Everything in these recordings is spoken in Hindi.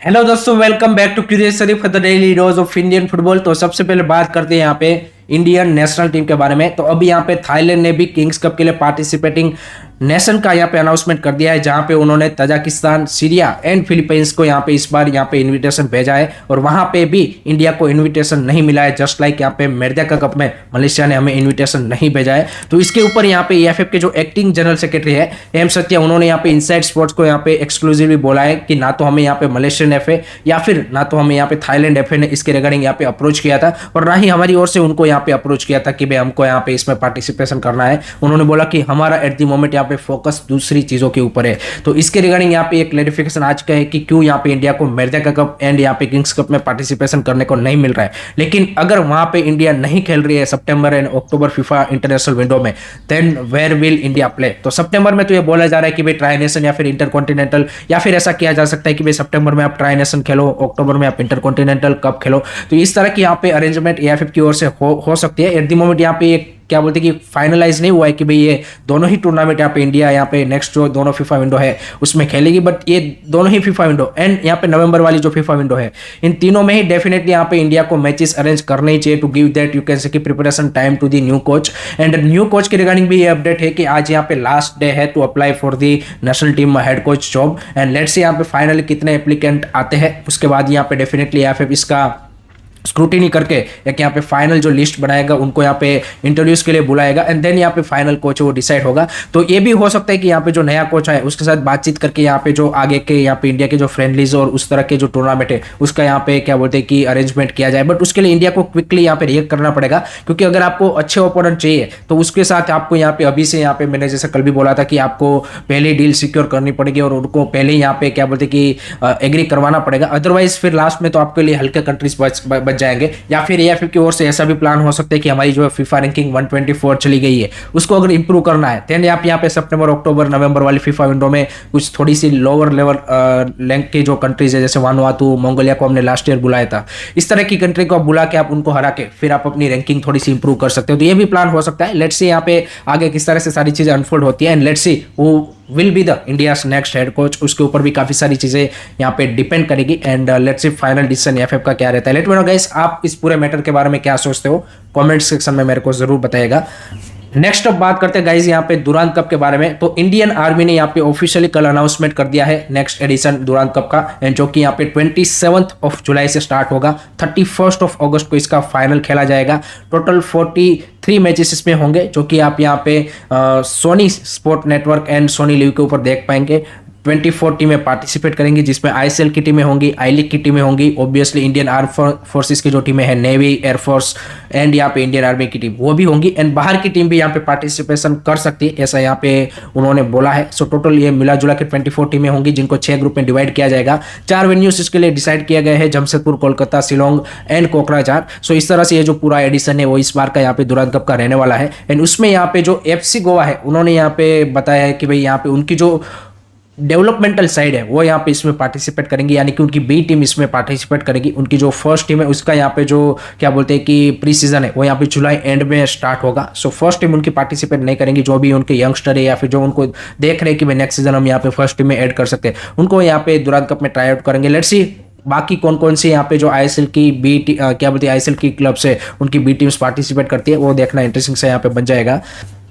हेलो दोस्तों, welcome back to curious Sharif for the daily dose of Indian football. तो सबसे पहले बात करते हैं यहाँ पे इंडियन नेशनल टीम के बारे में। तो अभी यहाँ पे थाईलैंड ने भी किंग्स कप के लिए पार्टिसिपेटिंग नेशन का यहाँ पे अनाउंसमेंट कर दिया है, जहाँ पे उन्होंने तजाकिस्तान, सीरिया एंड फिलीपींस को यहाँ पे इस बार यहाँ पे इनविटेशन भेजा है और वहाँ पे भी इंडिया को इनविटेशन नहीं मिला है। जस्ट लाइक यहाँ पे मेडका कप में मलेशिया ने हमें इनविटेशन नहीं भेजा है। तो इसके ऊपर यहाँ पे EFF के जो एक्टिंग जनरल सेक्रेटरी है एम सत्या, उन्होंने यहाँ पे इनसाइड स्पोर्ट्स को यहाँ पे एक्सक्लूसिवली बोला है कि ना तो हमें यहाँ पे मलेशियन FA या फिर ना तो हमें यहाँ पे थाईलैंड FA ने इसके रिगार्डिंग यहाँ पे अप्रोच किया था और ना ही हमारी ओर से उनको यहाँ पे अप्रोच किया था कि भाई हमको यहाँ पे इसमें पार्टिसिपेशन करना है। उन्होंने बोला कि हमारा एट द मोमेंट यहाँ पे फोकस दूसरी चीजों के ऊपर है। तो इसके रिगार्डिंग यहाँ पे एक क्लैरिफिकेशन आज का है कि क्यों यहाँ पे इंडिया को मेडका कप एंड यहाँ पे किंग्स कप में पार्टिसिपेशन करने को नहीं मिल रहा है। लेकिन अगर वहां पे इंडिया नहीं खेल रही है सितंबर एंड अक्टूबर फीफा इंटरनेशनल विंडो में, then where will India play. तो सितंबर में तो ये बोला जा रहा है कि भाई ट्राई नेशन या फिर इंटरकॉन्टिनेंटल, या फिर ऐसा किया जा सकता है कि भाई सितंबर में आप ट्राई नेशन खेलो, अक्टूबर में आप इंटरकॉन्टिनेंटल कप खेलो। तो इस तरह की यहाँ पे अरेंजमेंट EFF की ओर से हो सकती है। एट द मोमेंट यहाँ पे एक क्या बोलते हैं कि फाइनलाइज नहीं हुआ है कि भाई ये दोनों ही टूर्नामेंट यहाँ पे इंडिया यहाँ पे नेक्स्ट जो दोनों फीफा विंडो है उसमें खेलेगी, बट ये दोनों ही फीफा विंडो एंड यहाँ पे नवंबर वाली जो फीफा विंडो है, इन तीनों में ही डेफिनेटली यहाँ पे इंडिया को मैचेस अरेंज करने ही चाहिए to give that you can say की preparation time to the new coach. And new coach के रिगार्डिंग भी ये अपडेट है कि आज यहाँ पे लास्ट डे है to apply for the national team head coach job and let's see यहाँ पे फाइनली कितने एप्लीकेंट आते हैं। उसके बाद यहाँ पे डेफिनेटली EFF इसका स्क्रूटिनी करके एक यहाँ पे फाइनल जो लिस्ट बनाएगा उनको यहाँ पे इंटरव्यूज के लिए बुलाएगा एंड देन यहाँ पे फाइनल कोच वो डिसाइड होगा। तो ये भी हो सकता है कि यहाँ पे जो नया कोच है उसके साथ बातचीत करके यहाँ पे जो आगे के यहाँ पे इंडिया के जो फ्रेंडलीज और उस तरह के जो टूर्नामेंट है उसका यहाँ पे क्या बोलते हैं कि अरेंजमेंट किया जाए। बट उसके लिए इंडिया को क्विकली यहाँ पे रिएक्ट करना पड़ेगा, क्योंकि अगर आपको अच्छे ओपोनेंट चाहिए तो उसके साथ आपको यहाँ पे अभी से यहाँ पे मैंने जैसे कल भी बोला था कि आपको पहले डील सिक्योर करनी पड़ेगी और उनको पहले यहाँ पे क्या बोलते हैं कि एग्री करवाना पड़ेगा। अदरवाइज फिर लास्ट में तो आपके लिए हल्के कंट्रीज बच जाएंगे। या फिर EFF की ओर से ऐसा भी प्लान हो सकता है कि हमारी जो फीफा रैंकिंग 124 चली गई है उसको अगर इंप्रूव करना है, देन आप यहाँ पे सितंबर, अक्टूबर, नवंबर वाली फीफा विंडो में कुछ थोड़ी सी लोअर लेवल रैंक के जो कंट्रीज है जैसे वानुआतू, मंगोलिया को हमने लास्ट ईयर बुलाया था, इस तरह की कंट्री को आप बुला के आप उनको हरा के फिर आप अपनी रैंकिंग थोड़ी सी इंप्रूव कर सकते हो। तो ये भी प्लान हो सकता है। लेट्स सी यहाँ पे आगे किस तरह से सारी चीजें अनफोल्ड होती है एंड लेट्स सी वो will be the India's next head coach. उसके ऊपर भी काफी सारी चीजें यहाँ पे डिपेंड करेगी and let's C final decision EFF का क्या रहता है। लेट मी नो गाइस, आप इस पूरे मैटर के बारे में क्या सोचते हो, कमेंट सेक्शन में मेरे को जरूर बताइएगा। नेक्स्ट अब बात करते हैं गाइज यहाँ पे दुरांत कप के बारे में। तो इंडियन आर्मी ने यहाँ पे ऑफिशियली कल अनाउंसमेंट कर दिया है नेक्स्ट एडिशन दुरांत कप का, एंड जो कि यहाँ पे 27 जुलाई से स्टार्ट होगा, 31 अगस्त को इसका फाइनल खेला जाएगा। टोटल 43 मैचेस इसमें होंगे जो कि आप यहाँ पे Sony sport network and Sony LIV के ऊपर देख पाएंगे। 24 टीमें पार्टिसिपेट करेंगी जिसमें ISL की टीमें होंगी, आई लीग की टीमें होंगी, ऑब्वियसली इंडियन आर्म फोर्सेस की जो टीमें हैं, नेवी, एयरफोर्स एंड यहाँ पे इंडियन आर्मी की टीम वो भी होंगी एंड बाहर की टीम भी यहाँ पे पार्टिसिपेशन कर सकती है, ऐसा यहाँ पे उन्होंने बोला है। सो टोटल ये मिला जुला के 24 टीमें होंगी जिनको 6 ग्रुप में डिवाइड किया जाएगा। 4 वेन्यूज इसके लिए डिसाइड किया गया है, जमशेदपुर, कोलकाता, शिलोंग एंड कोकराझार। सो इस तरह से ये जो पूरा एडिशन है वो इस बार का यहाँ पे दुरांत कप का रहने वाला है। एंड उसमें यहाँ पे जो FC गोवा है उन्होंने यहाँ पे बताया है कि भाई यहाँ पे उनकी जो डेवलपमेंटल साइड है वो यहाँ पे इसमें पार्टिसिपेट करेंगी, यानी कि उनकी B टीम इसमें पार्टिसिपेट करेगी। उनकी जो फर्स्ट टीम है उसका यहाँ पे जो क्या बोलते हैं कि प्री सीजन है वो यहाँ पे जुलाई एंड में स्टार्ट होगा। सो फर्स्ट टीम उनकी पार्टिसिपेट नहीं करेंगी, जो भी उनके यंगस्टर है या फिर जो उनको देख रहे हैं कि भाई नेक्स्ट सीजन हम यहाँ पे फर्स्ट टीम में ऐड कर सकते हैं, उनको यहाँ पे दुरांत कप में ट्राई आउट करेंगे। लेट्स सी बाकी कौन कौन सी यहाँ पे जो ISL की क्या बोलते हैं ISL की क्लब से उनकी B टीम्स पार्टिसिपेट करती है वो देखना इंटरेस्टिंग से यहाँ पे बन जाएगा।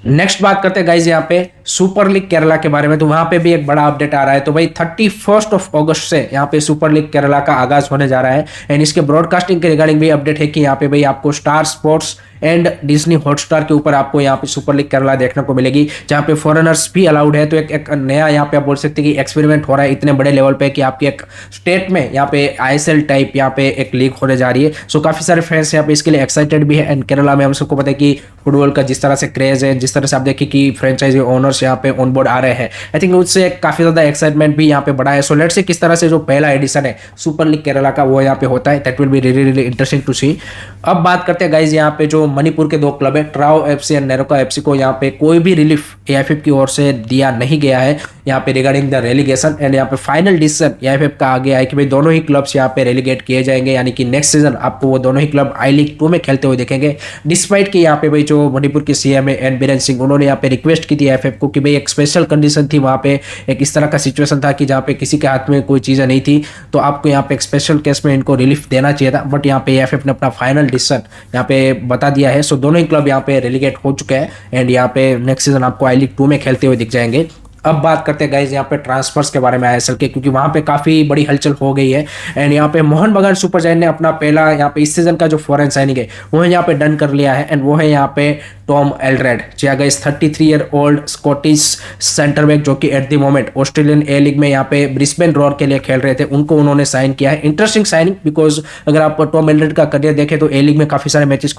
नेक्स्ट बात करते हैं गाइज यहाँ पे सुपर लीग केरला के बारे में। तो वहां पे भी एक बड़ा अपडेट आ रहा है। तो भाई 31 अगस्त से यहाँ पे सुपर लीग केरला का आगाज होने जा रहा है एंड इसके ब्रॉडकास्टिंग के रिगार्डिंग भी अपडेट है कि यहाँ पे भाई आपको star sports and Disney Hotstar के ऊपर आपको यहाँ पे सुपर लीग केरला देखने को मिलेगी, जहाँ पे फॉरेनर्स भी अलाउड है। तो एक नया यहाँ पे आप बोल सकते हैं कि एक्सपेरिमेंट हो रहा है इतने बड़े लेवल पे कि आपकी एक स्टेट में यहाँ पे ISL टाइप यहाँ पे एक लीग होने जा रही है। सो काफी सारे फैंस यहाँ पे इसके लिए एक्साइटेड भी है एंड केरला में हम सबको पता है कि फुटबॉल का जिस तरह से क्रेज है, जिस तरह से आप देखिए कि फ्रेंचाइजी ओनर्स यहाँ पे ऑन बोर्ड आ रहे हैं, आई थिंक उससे काफी ज्यादा एक्साइटमेंट भी यहाँ पे बढ़ा है। सो लेट्स से किस तरह से जो पहला एडिशन है सुपर लीग केरला का वो यहाँ पे होता है, that will be really really interesting to see. अब बात करते हैं गाइज यहाँ पे जो जो मणिपुर के दो क्लब है ट्राओ एफसी एंड नेरोका एफसी को यहाँ पे कोई भी रिलीफ एआईएफएफ की ओर से दिया नहीं गया है यहाँ पे रिगार्डिंग द रेलीगेशन। एंड यहाँ पे फाइनल डिसीजन एआईएफएफ का आ गया है कि भाई दोनों ही क्लब्स यहाँ पे रेलीगेट किए जाएंगे, यानी कि नेक्स्ट सीजन आपको वो दोनों ही क्लब आई लीग 2 में खेलते हुए देखेंगे। डिस्पाइट कि यहाँ पे भाई जो मणिपुर के सीएम है एन बीरेन सिंह, उन्होंने यहाँ पे रिक्वेस्ट की थी एआईएफएफ को कि भाई एक स्पेशल कंडीशन थी वहाँ पे, एक इस तरह का सिचुएशन था कि जहाँ पे किसी के हाथ में कोई चीज़ें नहीं थी, तो आपको यहाँ पे एक स्पेशल केस में इनको रिलीफ देना चाहिए था। बट यहाँ पे एआईएफएफ ने अपना फाइनल डिसीजन यहाँ पे बता दिया है। सो दोनों ही क्लब यहाँ पे रेलीगेट हो चुके हैं एंड यहाँ पे नेक्स्ट सीजन आपको आई लीग 2 में खेलते हुए दिख जाएंगे। अब बात करते हैं गाइज यहाँ पे ट्रांसफर्स के बारे में आईएसएल के, क्योंकि वहाँ पे काफ़ी बड़ी हलचल हो गई है। एंड यहाँ पे मोहन बगान सुपर जायंट ने अपना पहला यहाँ पे इस सीजन का जो फॉरेन साइनिंग है वो यहाँ पे डन कर लिया है एंड वो है यहाँ पे टॉम एल्ड्रेड। जी हाँ guys, 33 year old Scottish centre back जो कि at the moment Australian A league में यहाँ पे ब्रिस्बेन रॉयर के लिए खेल रहे थे, उनको उन्होंने साइन किया है। इंटरेस्टिंग साइनिंग, बिकॉज अगर आप टॉम एल्ड्रेड का करियर देखें तो ए लीग में काफ़ी सारे मैचेस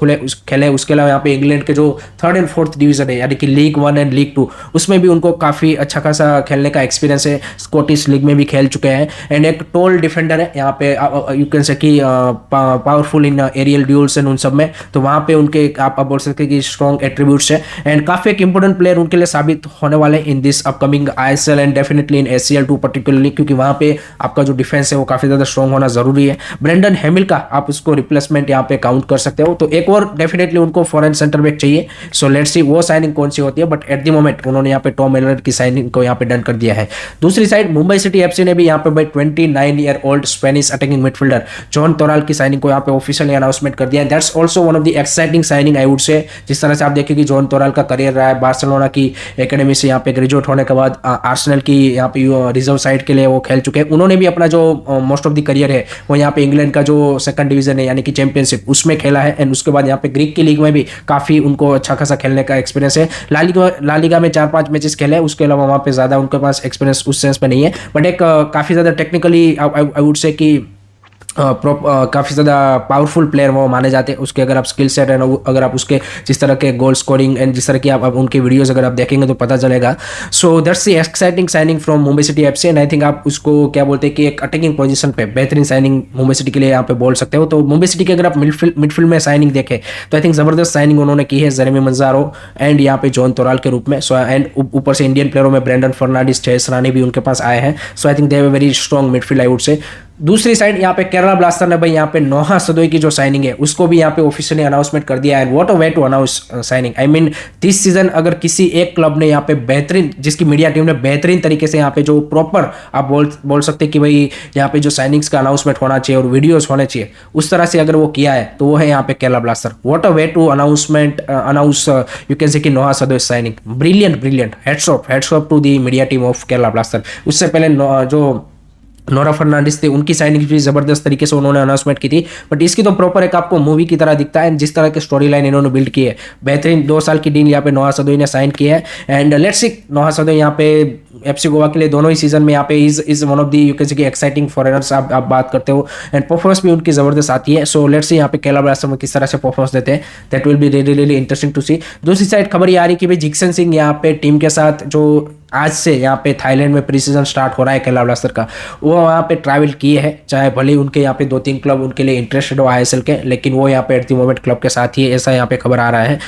खेले। उसके अलावा यहाँ पे इंग्लैंड के जो 3rd एंड 4th डिवीजन है यानी कि लीग 1 एंड लीग 2 उसमें भी उनको काफ़ी अच्छा खासा खेलने का एक्सपीरियंस है। स्कॉटिश लीग में भी खेल चुके हैं एंड एक टॉल डिफेंडर है यहाँ पे, यू कैन से कि powerful in aerial duels and उन सब में, तो वहाँ पे उनके आप बोल सकते हैं कि स्ट्रॉन्ग एट्रीब्यूट्स है एंड काफी एक इंपॉर्टेंट प्लेयर उनके लिए साबित होने वाले in this upcoming ISL and definitely in ACL2 particularly, क्योंकि वहाँ पे आपका जो डिफेंस है वो काफी ज्यादा स्ट्रॉन्ग होना जरूरी है। ब्रेंडन हेमिल का आप उसको रिप्लेसमेंट यहाँ पे काउंट कर सकते हो, तो एक और डेफिनेटली उनको फॉरेन सेंटर बैक चाहिए। सो लेट्स सी वो साइनिंग कौन सी होती है, बट एट द मोमेंट उन्होंने यहाँ पे टॉम एल्ड्रेड की साइनिंग को यहाँ पे डन कर दिया है। दूसरी साइड मुंबई सिटी एफसी ने भी यहाँ पे भाई 29 year old Spanish attacking midfielder Jon Toral की साइनिंग को यहाँ पे ऑफिशियली अनाउंसमेंट कर दिया है। That's also one of the exciting signing I would से। जिस तरह से आप देखें कि जॉन तोराल का करियर रहा है बार्सिलोना की एकेडमी से यहाँ पे ग्रेजुएट होने के बाद आर्सेनल की यहाँ पे रिजर्व साइड के लिए वो खेल चुके हैं। उन्होंने भी अपना जो मोस्ट ऑफ द करियर है वो यहाँ पे इंग्लैंड का जो 2nd डिवीजन है यानी कि चैंपियनशिप उसमें खेला है एंड उसके बाद यहाँ पे ग्रीक की लीग में भी काफी उनको अच्छा खासा खेलने का एक्सपीरियंस है। ला लीगा में 4-5 मैचेस खेले, उसके अलावा वहाँ पे ज्यादा उनके पास एक्सपीरियंस उस सेंस में नहीं है, बट एक काफी ज्यादा टेक्निकली आई वुड से कि काफ़ी ज़्यादा पावरफुल प्लेयर वो माने जाते हैं। उसके अगर आप स्किल सेट एंड अगर आप उसके जिस तरह के गोल स्कोरिंग एंड जिस तरह की आप उनके वीडियोस अगर आप देखेंगे तो पता चलेगा। So that's the exciting signing from Mumbai city FC and I think आप उसको क्या बोलते हैं कि एक अटैकिंग पोजीशन पे बेहतरीन साइनिंग मुंबई सिटी के लिए यहाँ पे बोल सकते हो। तो मुंबई सिटी के अगर आप मिडफील्ड में साइनिंग देखें तो आई थिंक ज़बरदस्त साइनिंग उन्होंने की है जेरेमी मंजारो एंड यहाँ पे जॉन तोराल के रूप में। सो एंड ऊपर से इंडियन प्लेयरों में ब्रेंडन फर्नांडिस, चेस रानी भी उनके पास आए हैं। So I think they have a very strong midfield I would say. दूसरी साइड यहाँ पे केरला ब्लास्टर ने भाई यहाँ पे नोहा सदोई की जो साइनिंग है उसको भी यहाँ पे ऑफिशियली अनाउंसमेंट कर दिया है। What a way to announce signing, I mean this season अगर किसी एक क्लब ने यहाँ पे बेहतरीन, जिसकी मीडिया टीम ने बेहतरीन तरीके से यहाँ पे जो प्रॉपर आप बोल सकते हैं कि भाई यहाँ पे जो साइनिंग्स का अनाउंसमेंट होना चाहिए और वीडियोस होने चाहिए उस तरह से अगर वो किया है तो वो है यहाँ पे Kerala blaster. What a way to announce you can say कि Noah Sadaoui signing, brilliant, heads off to the media team of Kerala blaster. उससे पहले जो नोरा फर्नांडिस थे उनकी साइनिंग भी जबरदस्त तरीके से उन्होंने अनाउंसमेंट की थी, बट इसकी तो प्रॉपर एक आपको मूवी की तरह दिखता है। जिस तरह की स्टोरी लाइन इन्होंने बिल्ड की है, बेहतरीन 2 साल की डील यहाँ पे नोहा सदोई ने साइन की है एंड लेट्स सी नोहा सदोई यहाँ पे एफसी गोवा के लिए दोनों ही सीजन में यहाँ पे is one of the you can say कि एक्साइटिंग फॉरेनर्स आप बात करते हो एंड परफॉर्मेंस भी उनकी जबरदस्त आती है। सो लेट्स सी यहाँ पे केरला ब्लास्टर्स में किस तरह से परफॉर्मेंस देते हैं, that will be really interesting to see. दूसरी साइड खबर ये आ रही कि भाई जिक्सन सिंह यहाँ पे टीम के साथ जो आज से यहाँ पे थाईलैंड में प्री सीजन स्टार्ट हो रहा है केरला ब्लास्टर का, वो वहाँ पे ट्रैवल किए हैं। चाहे भले उनके यहाँ पे 2-3 क्लब उनके लिए इंटरेस्टेड हो आईएसएल के, लेकिन वो यहाँ पे एट द मोमेंट क्लब के साथ ही, ऐसा यहाँ पे खबर आ रहा है।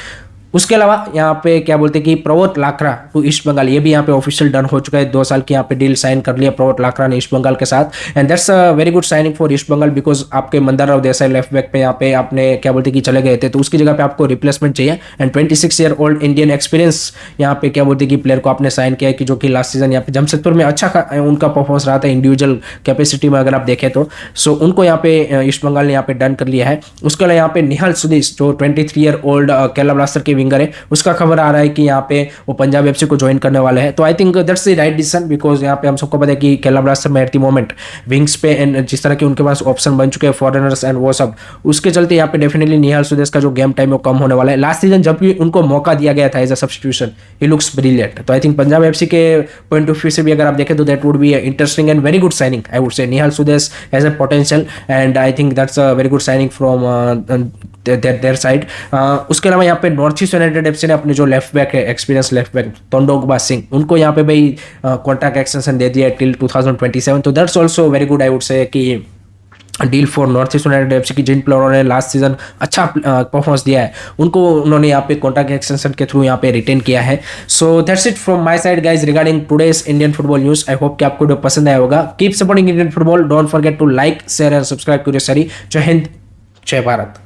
उसके अलावा यहाँ पे क्या बोलते हैं कि प्रवोत लाक्रा टू ईस्ट बंगाल, ये भी यहाँ पे ऑफिशियल डन हो चुका है। 2 साल की यहाँ पे डील साइन कर लिया प्रवोत लाक्रा ने ईस्ट बंगाल के साथ and that's a very good signing for East Bengal, because आपके मंदार राव देसाई लेफ्ट बैक पे यहाँ पे आपने क्या बोलते कि चले गए थे, तो उसकी जगह पे आपको रिप्लेसमेंट चाहिए and 26 year old Indian experience यहाँ पे क्या बोलते कि प्लेयर को आपने साइन किया है कि जो कि लास्ट सीजन यहाँ पे जमशेदपुर में अच्छा उनका परफॉर्मेंस रहा था इंडिविजुअल कैपेसिटी में अगर आप देखें तो। सो उनको यहाँ पे ईस्ट बंगाल ने यहाँ पे डन कर लिया है। उसके अलावा यहाँ पे निहाल सुदीस जो 23 ईयर ओल्ड केरला ब्लास्टर के विंगर है, उसका खबर आ रहा है कि यहाँ पे वो पंजाब एफसी को ज्वाइन करने वाले हैं। तो I think that's the right decision, because यहाँ पे हम सबको पता है कि केरला ब्लास्टर्स में एट द मोमेंट विंग्स पे एंड जिस तरह के उनके पास ऑप्शन बन चुके हैं फॉरेनर्स एंड वो सब, उसके चलते यहाँ पे डेफिनेटली निहाल सुदेश का जो गेम टाइम वो कम होने वाला है। लास्ट सीजन जब भी उनको मौका दिया गया था as a substitution, he looks brilliant. तो आई थिंक पंजाब एफसी के पॉइंट ऑफ व्यू से भी अगर आप देखें तो that would be interesting and very good signing I would say. Nihal Sudesh has a potential and I think that's a very good signing from their side. उसके अलावा यहाँ पे नॉर्थ ईस्ट यूनाइटेड एफसी ने अपने जो लेफ्ट बैक है, एक्सपीरियंस लेफ्ट बैक तोंडोगबा सिंह, उनको यहाँ पे भाई कॉन्ट्रैक्ट एक्सटेंशन दे दिया टिल 2027। तो that's also very good I would say कि deal for North East United FC की जिन प्लेयरों ने लास्ट सीजन अच्छा परफॉर्मेंस दिया है उनको उन्होंने यहाँ पे कॉन्ट्रैक्ट एक्सटेंशन के थ्रू यहाँ पे रिटेन किया है। So that's it from my side guys regarding today's Indian football news. I hope कि आपको वीडियो पसंद आया होगा। Keep supporting Indian football, don't forget to like share and subscribe to सरी। जय हिंद, जय भारत।